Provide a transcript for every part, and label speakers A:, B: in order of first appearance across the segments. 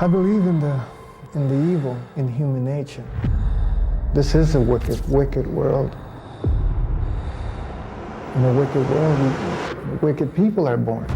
A: I believe in the evil in human nature. This is a wicked world. In a wicked world, wicked people are born.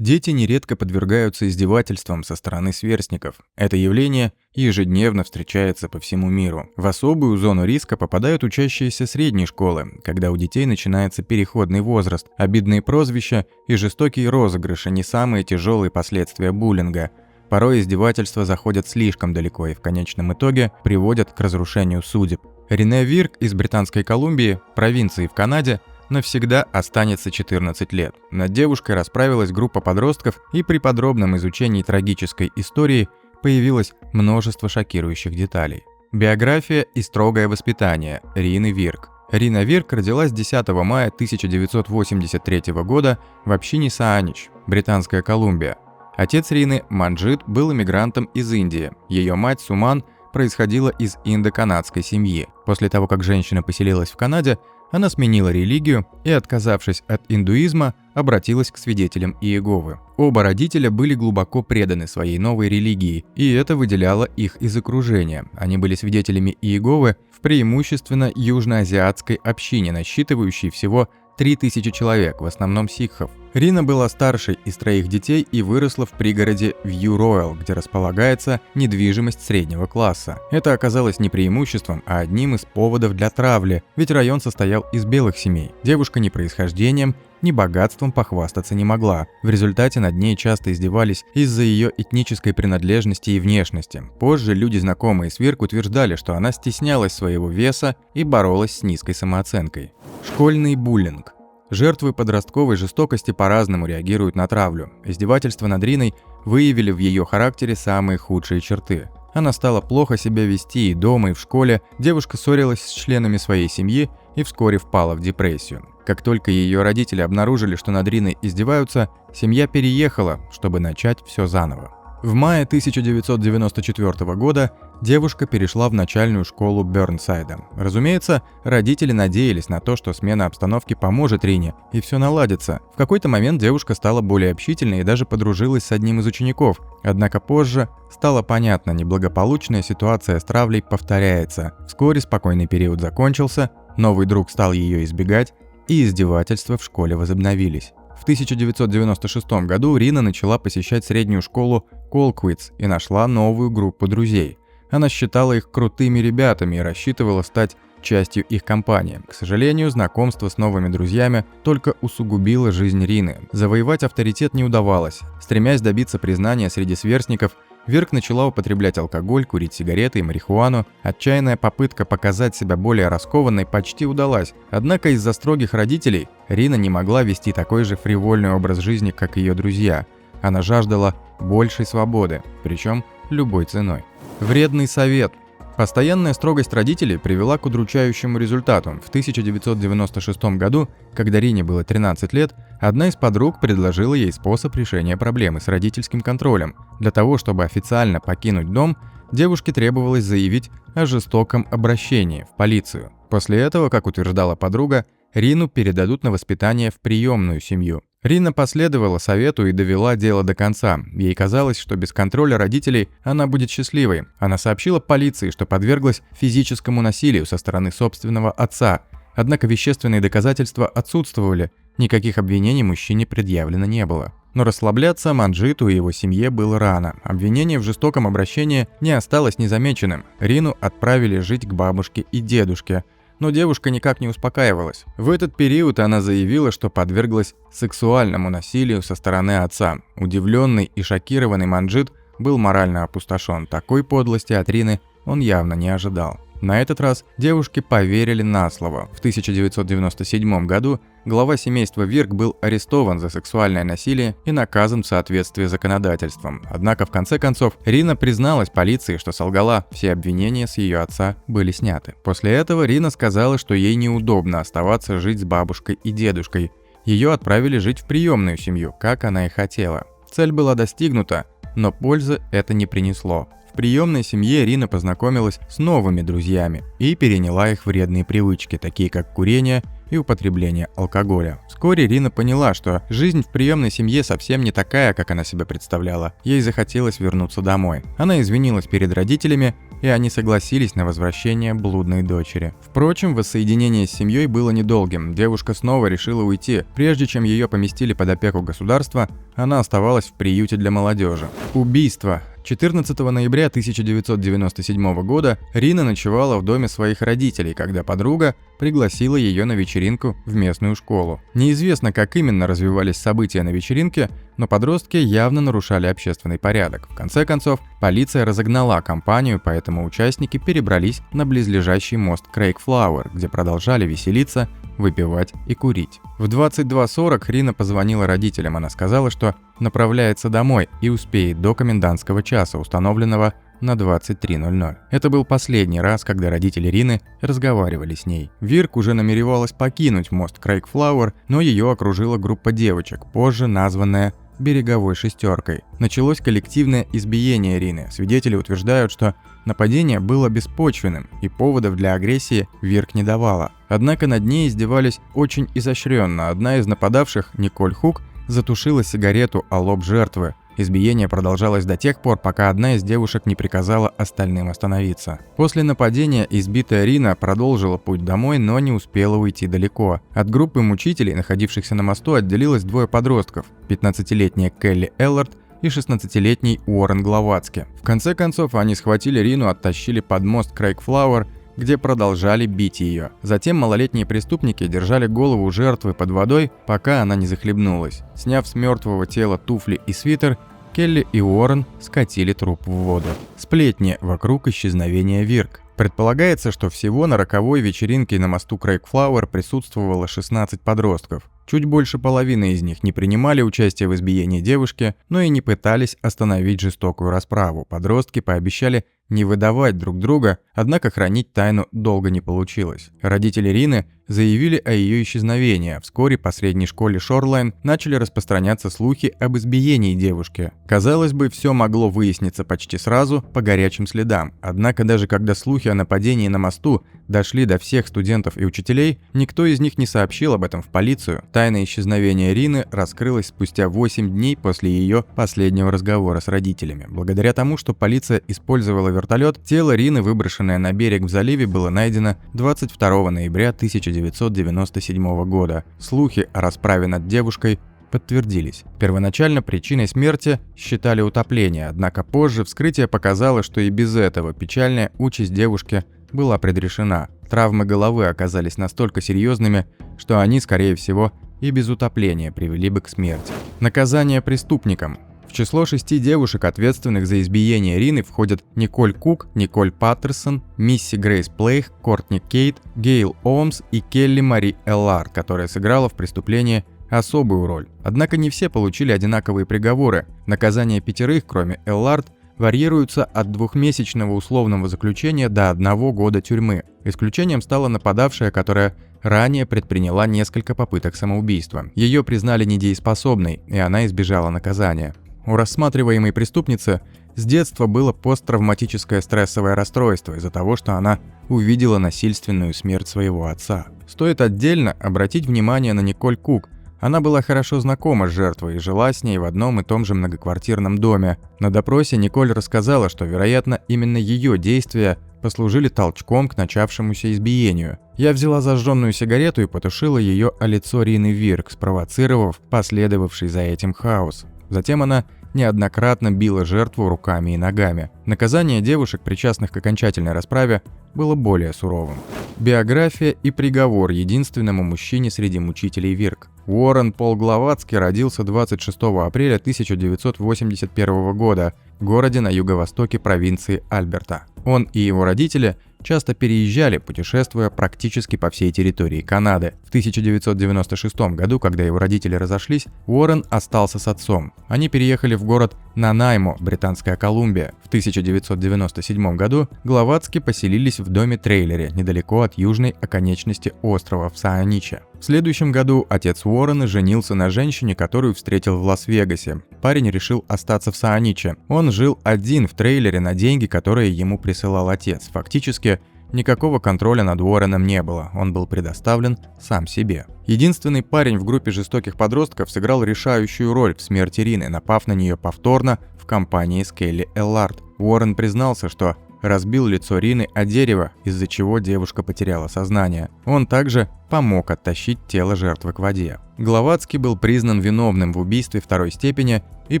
B: Дети нередко подвергаются издевательствам со стороны сверстников. Это явление ежедневно встречается по всему миру. В особую зону риска попадают учащиеся средней школы, когда у детей начинается переходный возраст, обидные прозвища и жестокие розыгрыши – не самые тяжелые последствия буллинга. Порой издевательства заходят слишком далеко и в конечном итоге приводят к разрушению судеб. Рене Вирк из Британской Колумбии, провинции в Канаде, навсегда останется 14 лет. Над девушкой расправилась группа подростков, и при подробном изучении трагической истории появилось множество шокирующих деталей. Биография и строгое воспитание Рины Вирк. Рина Вирк родилась 10 мая 1983 года в общине Саанич, Британская Колумбия. Отец Рины, Манджит, был иммигрантом из Индии. Ее мать, Суман, происходила из индоканадской семьи. После того, как женщина поселилась в Канаде, она сменила религию и, отказавшись от индуизма, обратилась к свидетелям Иеговы. Оба родителя были глубоко преданы своей новой религии, и это выделяло их из окружения. Они были свидетелями Иеговы в преимущественно южноазиатской общине, насчитывающей всего 3000 человек, в основном сикхов. Рина была старшей из 3 детей и выросла в пригороде Вью-Роял, где располагается недвижимость среднего класса. Это оказалось не преимуществом, а одним из поводов для травли, ведь район состоял из белых семей. Девушка ни происхождением, ни богатством похвастаться не могла. В результате над ней часто издевались из-за ее этнической принадлежности и внешности. Позже люди, знакомые с Вирк, утверждали, что она стеснялась своего веса и боролась с низкой самооценкой. Школьный буллинг. Жертвы подростковой жестокости по-разному реагируют на травлю. Издевательства над Риной выявили в ее характере самые худшие черты. Она стала плохо себя вести и дома, и в школе. Девушка ссорилась с членами своей семьи и вскоре впала в депрессию. Как только ее родители обнаружили, что над Риной издеваются, семья переехала, чтобы начать все заново. В мае 1994 года девушка перешла в начальную школу Бернсайда. Разумеется, родители надеялись на то, что смена обстановки поможет Рине, и все наладится. В какой-то момент девушка стала более общительной и даже подружилась с одним из учеников. Однако позже стало понятно, неблагополучная ситуация с травлей повторяется. Вскоре спокойный период закончился, новый друг стал ее избегать, и издевательства в школе возобновились. В 1996 году Рина начала посещать среднюю школу Колквитс и нашла новую группу друзей. Она считала их крутыми ребятами и рассчитывала стать частью их компании. К сожалению, знакомство с новыми друзьями только усугубило жизнь Рины. Завоевать авторитет не удавалось. Стремясь добиться признания среди сверстников, Вирк начала употреблять алкоголь, курить сигареты и марихуану. Отчаянная попытка показать себя более раскованной почти удалась. Однако из-за строгих родителей Рина не могла вести такой же фривольный образ жизни, как ее друзья. Она жаждала большей свободы, причем любой ценой. Вредный совет. Постоянная строгость родителей привела к удручающему результату. В 1996 году, когда Рине было 13 лет, одна из подруг предложила ей способ решения проблемы с родительским контролем. Для того, чтобы официально покинуть дом, девушке требовалось заявить о жестоком обращении в полицию. После этого, как утверждала подруга, Рину передадут на воспитание в приемную семью. Рина последовала совету и довела дело до конца. Ей казалось, что без контроля родителей она будет счастливой. Она сообщила полиции, что подверглась физическому насилию со стороны собственного отца. Однако вещественные доказательства отсутствовали, никаких обвинений мужчине предъявлено не было. Но расслабляться Манджиту и его семье было рано. Обвинение в жестоком обращении не осталось незамеченным. Рину отправили жить к бабушке и дедушке. Но девушка никак не успокаивалась. В этот период она заявила, что подверглась сексуальному насилию со стороны отца. Удивленный и шокированный Манджит был морально опустошен. Такой подлости от Рины он явно не ожидал. На этот раз девушке поверили на слово. В 1997 году глава семейства Вирк был арестован за сексуальное насилие и наказан в соответствии с законодательством. Однако в конце концов Рина призналась полиции, что солгала, все обвинения с ее отца были сняты. После этого Рина сказала, что ей неудобно оставаться жить с бабушкой и дедушкой. Ее отправили жить в приемную семью, как она и хотела. Цель была достигнута, но пользы это не принесло. В приемной семье Рина познакомилась с новыми друзьями и переняла их вредные привычки, такие как курение и употребление алкоголя. Вскоре Рина поняла, что жизнь в приемной семье совсем не такая, как она себе представляла. Ей захотелось вернуться домой. Она извинилась перед родителями, и они согласились на возвращение блудной дочери. Впрочем, воссоединение с семьей было недолгим. Девушка снова решила уйти. Прежде чем ее поместили под опеку государства, она оставалась в приюте для молодежи. Убийство. 14 ноября 1997 года Рина ночевала в доме своих родителей, когда подруга пригласила ее на вечеринку в местную школу. Неизвестно, как именно развивались события на вечеринке, но подростки явно нарушали общественный порядок. В конце концов, полиция разогнала компанию, поэтому участники перебрались на близлежащий мост Крейгфлауэр, где продолжали веселиться, выпивать и курить. В 22:40 Рина позвонила родителям. Она сказала, что направляется домой и успеет до комендантского часа, установленного на 23:00. Это был последний раз, когда родители Рины разговаривали с ней. Вирк уже намеревалась покинуть мост Крейгфлауэр, но ее окружила группа девочек, позже названная «береговой шестеркой». Началось коллективное избиение Рины. Свидетели утверждают, что нападение было беспочвенным, и поводов для агрессии Вирк не давала. Однако над ней издевались очень изощренно. Одна из нападавших, Николь Хук, затушила сигарету о лоб жертвы. Избиение продолжалось до тех пор, пока одна из девушек не приказала остальным остановиться. После нападения избитая Рина продолжила путь домой, но не успела уйти далеко. От группы мучителей, находившихся на мосту, отделилось двое подростков – 15-летняя Келли Эллард и 16-летний Уоррен Гловацки. В конце концов, они схватили Рину, оттащили под мост Крейгфлауэр, где продолжали бить ее. Затем малолетние преступники держали голову жертвы под водой, пока она не захлебнулась. Сняв с мертвого тела туфли и свитер, Келли и Уоррен скатили труп в воду. Сплетни вокруг исчезновения Вирк. Предполагается, что всего на роковой вечеринке на мосту Крейгфлауэр присутствовало 16 подростков. Чуть больше половины из них не принимали участие в избиении девушки, но и не пытались остановить жестокую расправу. Подростки пообещали не выдавать друг друга, однако хранить тайну долго не получилось. Родители Рины заявили о ее исчезновении, а вскоре по средней школе Шорлайн начали распространяться слухи об избиении девушки. Казалось бы, все могло выясниться почти сразу по горячим следам. Однако даже когда слухи о нападении на мосту дошли до всех студентов и учителей, никто из них не сообщил об этом в полицию. Тайна исчезновения Рины раскрылась спустя 8 дней после ее последнего разговора с родителями. Благодаря тому, что полиция использовала вертолет, тело Рины, выброшенное на берег в заливе, было найдено 22 ноября 1997 года. Слухи о расправе над девушкой подтвердились. Первоначально причиной смерти считали утопление, однако позже вскрытие показало, что и без этого печальная участь девушки была предрешена. Травмы головы оказались настолько серьезными, что они, скорее всего, и без утопления привели бы к смерти. Наказание преступникам. В число 6 девушек, ответственных за избиение Рины, входят Николь Кук, Николь Паттерсон, Мисси Грейс Плейх, Кортни Кейт, Гейл Оумс и Келли Мари Эллард, которая сыграла в преступлении особую роль. Однако не все получили одинаковые приговоры. Наказание 5, кроме Эллард, варьируются от 2-месячного условного заключения до 1 года тюрьмы. Исключением стала нападавшая, которая ранее предприняла несколько попыток самоубийства. Ее признали недееспособной, и она избежала наказания. У рассматриваемой преступницы с детства было посттравматическое стрессовое расстройство из-за того, что она увидела насильственную смерть своего отца. Стоит отдельно обратить внимание на Николь Кук. Она была хорошо знакома с жертвой и жила с ней в одном и том же многоквартирном доме. На допросе Николь рассказала, что, вероятно, именно ее действия послужили толчком к начавшемуся избиению. «Я взяла зажженную сигарету и потушила ее о лицо Рины Вирк, спровоцировав последовавший за этим хаос. Затем она неоднократно била жертву руками и ногами. Наказание девушек, причастных к окончательной расправе, было более суровым. Биография и приговор единственному мужчине среди мучителей Вирк. Уоррен Пол Гловацки родился 26 апреля 1981 года в городе на юго-востоке провинции Альберта. Он и его родители часто переезжали, путешествуя практически по всей территории Канады. В 1996 году, когда его родители разошлись, Уоррен остался с отцом. Они переехали в город Нанаймо, Британская Колумбия. В 1997 году Гловацки поселились в доме-трейлере недалеко от южной оконечности острова в Сааниче. В следующем году отец Уоррена женился на женщине, которую встретил в Лас-Вегасе. Парень решил остаться в Сааниче. Он жил один в трейлере на деньги, которые ему присылал отец. Фактически, никакого контроля над Уорреном не было, он был предоставлен сам себе. Единственный парень в группе жестоких подростков сыграл решающую роль в смерти Рины, напав на нее повторно в компании с Келли Эллард. Уоррен признался, что разбил лицо Рины о дерево, из-за чего девушка потеряла сознание. Он также помог оттащить тело жертвы к воде. Гловацки был признан виновным в убийстве второй степени и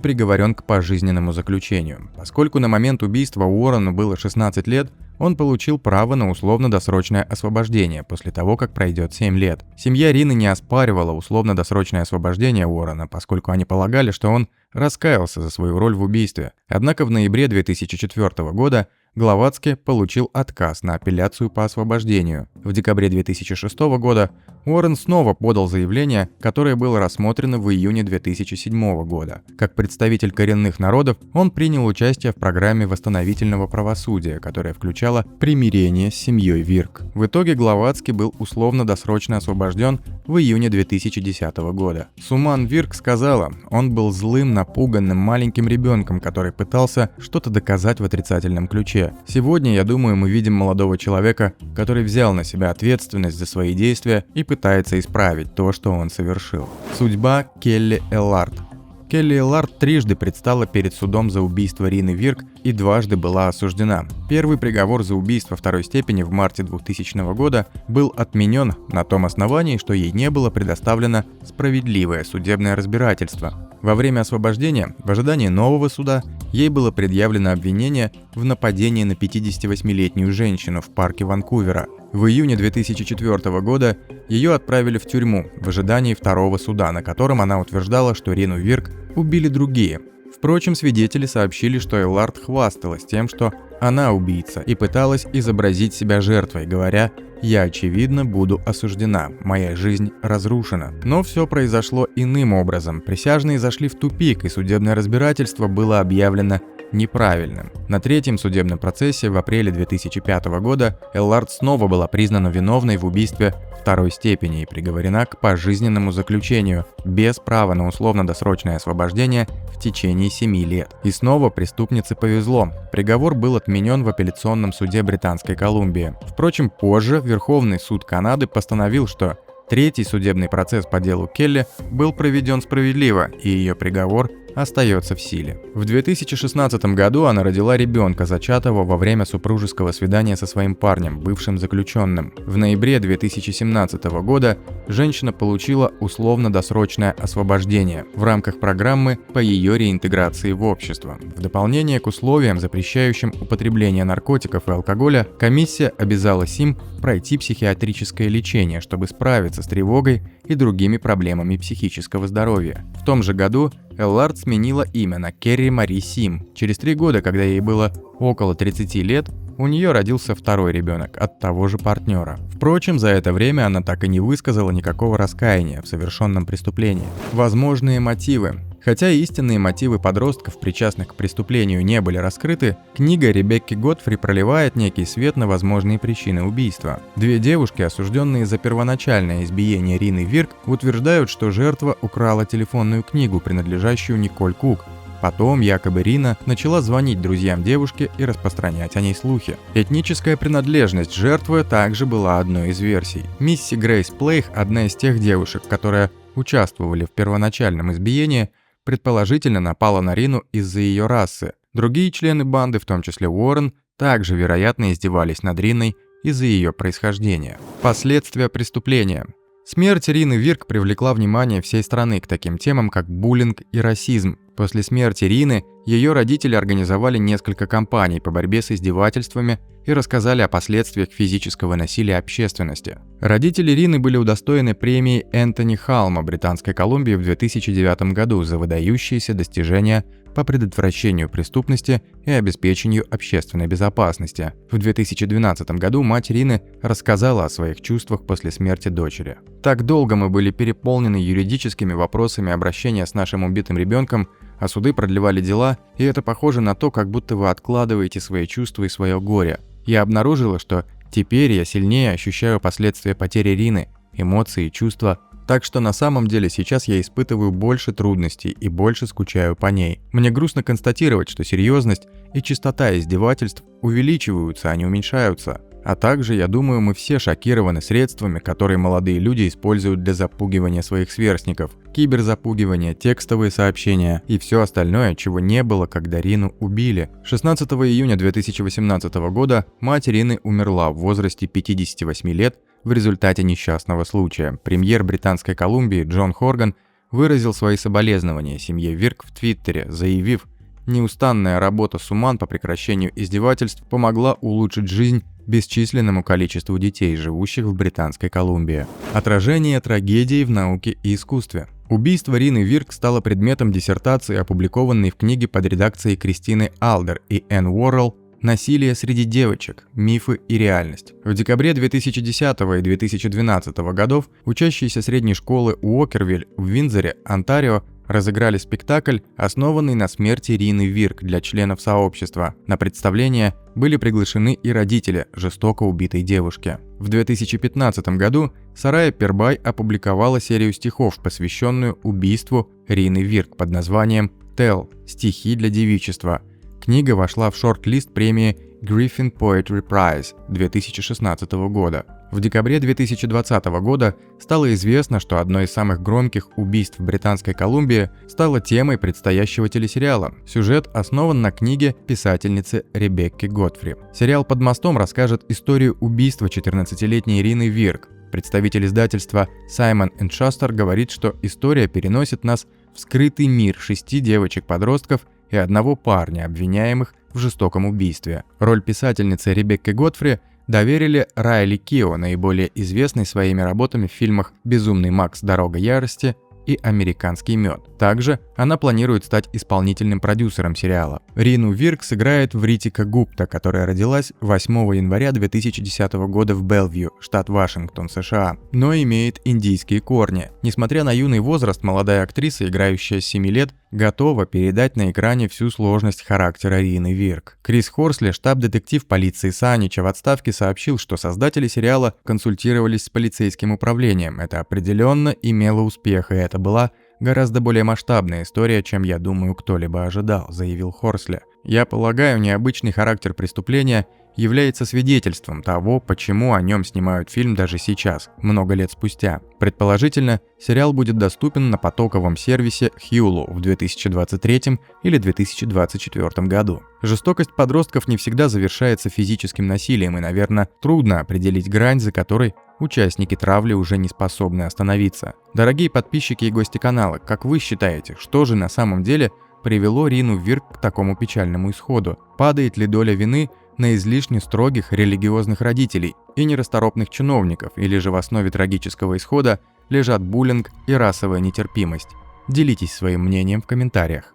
B: приговорен к пожизненному заключению. Поскольку на момент убийства Уоррену было 16 лет, он получил право на условно-досрочное освобождение после того, как пройдет 7 лет. Семья Рины не оспаривала условно-досрочное освобождение Уоррена, поскольку они полагали, что он раскаялся за свою роль в убийстве. Однако в ноябре 2004 года Гловацки получил отказ на апелляцию по освобождению. В декабре 2006 года Уоррен снова подал заявление, которое было рассмотрено в июне 2007 года. Как представитель коренных народов, он принял участие в программе восстановительного правосудия, которая включала примирение с семьей Вирк. В итоге Гловацки был условно-досрочно освобожден в июне 2010 года. Суман Вирк сказала, он был злым, напуганным маленьким ребенком, который пытался что-то доказать в отрицательном ключе. Сегодня, я думаю, мы видим молодого человека, который взял на себя ответственность за свои действия и пытается исправить то, что он совершил. Судьба Келли Эллард. Келли Эллард трижды предстала перед судом за убийство Рины Вирк и дважды была осуждена. Первый приговор за убийство второй степени в марте 2000 года был отменен на том основании, что ей не было предоставлено справедливое судебное разбирательство. Во время освобождения, в ожидании нового суда, ей было предъявлено обвинение в нападении на 58-летнюю женщину в парке Ванкувера. В июне 2004 года ее отправили в тюрьму в ожидании второго суда, на котором она утверждала, что Рину Вирк убили другие. Впрочем, свидетели сообщили, что Эллард хвасталась тем, что она убийца, и пыталась изобразить себя жертвой, говоря: «Я, очевидно, буду осуждена, моя жизнь разрушена». Но все произошло иным образом. Присяжные зашли в тупик, и судебное разбирательство было объявлено неправильным. На третьем судебном процессе в апреле 2005 года Эллард снова была признана виновной в убийстве второй степени и приговорена к пожизненному заключению без права на условно-досрочное освобождение в течение 7 лет. И снова преступнице повезло. Приговор был отменен в апелляционном суде Британской Колумбии. Впрочем, позже Верховный суд Канады постановил, что третий судебный процесс по делу Келли был проведен справедливо, и ее приговор остается в силе. В 2016 году она родила ребенка, зачатого во время супружеского свидания со своим парнем, бывшим заключенным. В ноябре 2017 года женщина получила условно-досрочное освобождение в рамках программы по ее реинтеграции в общество. В дополнение к условиям, запрещающим употребление наркотиков и алкоголя, комиссия обязала Сим пройти психиатрическое лечение, чтобы справиться с тревогой и другими проблемами психического здоровья. В том же году Эллард сменила имя на Керри Мари Сим. Через 3 года, когда ей было около 30 лет, у нее родился второй ребенок от того же партнера. Впрочем, за это время она так и не высказала никакого раскаяния в совершенном преступлении. Возможные мотивы. Хотя истинные мотивы подростков, причастных к преступлению, не были раскрыты, книга Ребекки Готфри проливает некий свет на возможные причины убийства. 2 девушки, осужденные за первоначальное избиение Рины Вирк, утверждают, что жертва украла телефонную книгу, принадлежащую Николь Кук. Потом якобы Рина начала звонить друзьям девушки и распространять о ней слухи. Этническая принадлежность жертвы также была одной из версий. Мисси Грейс Плейх, одна из тех девушек, которые участвовали в первоначальном избиении, предположительно напала на Рину из-за ее расы. Другие члены банды, в том числе Уоррен, также, вероятно, издевались над Риной из-за ее происхождения. Последствия преступления. Смерть Рины Вирк привлекла внимание всей страны к таким темам, как буллинг и расизм. После смерти Рины ее родители организовали несколько кампаний по борьбе с издевательствами и рассказали о последствиях физического насилия общественности. Родители Рины были удостоены премии Энтони Халма Британской Колумбии в 2009 году за выдающиеся достижения по предотвращению преступности и обеспечению общественной безопасности. В 2012 году мать Рины рассказала о своих чувствах после смерти дочери. «Так долго мы были переполнены юридическими вопросами обращения с нашим убитым ребенком, а суды продлевали дела, и это похоже на то, как будто вы откладываете свои чувства и свое горе. Я обнаружила, что теперь я сильнее ощущаю последствия потери Рины, эмоции и чувства, так что на самом деле сейчас я испытываю больше трудностей и больше скучаю по ней. Мне грустно констатировать, что серьезность и частота издевательств увеличиваются, а не уменьшаются. А также, я думаю, мы все шокированы средствами, которые молодые люди используют для запугивания своих сверстников. Киберзапугивание, текстовые сообщения и все остальное, чего не было, когда Рину убили. 16 июня 2018 года мать Рины умерла в возрасте 58 лет в результате несчастного случая. Премьер Британской Колумбии Джон Хорган выразил свои соболезнования семье Вирк в Твиттере, заявив: «Неустанная работа Суман по прекращению издевательств помогла улучшить жизнь бесчисленному количеству детей, живущих в Британской Колумбии». Отражение трагедии в науке и искусстве. Убийство Рины Вирк стало предметом диссертации, опубликованной в книге под редакцией Кристины Алдер и Энн Уоррелл «Насилие среди девочек. Мифы и реальность». В декабре 2010 и 2012 годов учащиеся средней школы Уокервиль в Виндзоре, Онтарио, разыграли спектакль, основанный на смерти Рины Вирк для членов сообщества. На представление были приглашены и родители жестоко убитой девушки. В 2015 году Сарая Пербай опубликовала серию стихов, посвященную убийству Рины Вирк под названием «Tell. Стихи для девичества». Книга вошла в шорт-лист премии Griffin Poetry Prize 2016 года. В декабре 2020 года стало известно, что одно из самых громких убийств в Британской Колумбии стало темой предстоящего телесериала. Сюжет основан на книге писательницы Ребекки Готфри. Сериал «Под мостом» расскажет историю убийства 14-летней Рины Вирк. Представитель издательства Simon & Schuster говорит, что история переносит нас в скрытый мир 6 девочек-подростков и одного парня, обвиняемых в жестоком убийстве. Роль писательницы Ребекки Готфри доверили Райли Кио, наиболее известной своими работами в фильмах «Безумный Макс. Дорога ярости» и «Американский мед». Также она планирует стать исполнительным продюсером сериала. Рину Вирк сыграет Вритика Гупта, которая родилась 8 января 2010 года в Белвью, штат Вашингтон, США, но имеет индийские корни. Несмотря на юный возраст, молодая актриса, играющая с 7 лет, готова передать на экране всю сложность характера Рины Вирк. Крис Хорсли, штаб-детектив полиции Санича в отставке, сообщил, что создатели сериала консультировались с полицейским управлением. Это определенно имело успех, и это была гораздо более масштабная история, чем, я думаю, кто-либо ожидал, заявил Хорсли. Я полагаю, необычный характер преступления является свидетельством того, почему о нем снимают фильм даже сейчас, много лет спустя. Предположительно, сериал будет доступен на потоковом сервисе Hulu в 2023 или 2024 году. Жестокость подростков не всегда завершается физическим насилием, и, наверное, трудно определить грань, за которой участники травли уже не способны остановиться. Дорогие подписчики и гости канала, как вы считаете, что же на самом деле привело Рину Вирк к такому печальному исходу? Падает ли доля вины на излишне строгих религиозных родителей и нерасторопных чиновников, или же в основе трагического исхода лежат буллинг и расовая нетерпимость? Делитесь своим мнением в комментариях.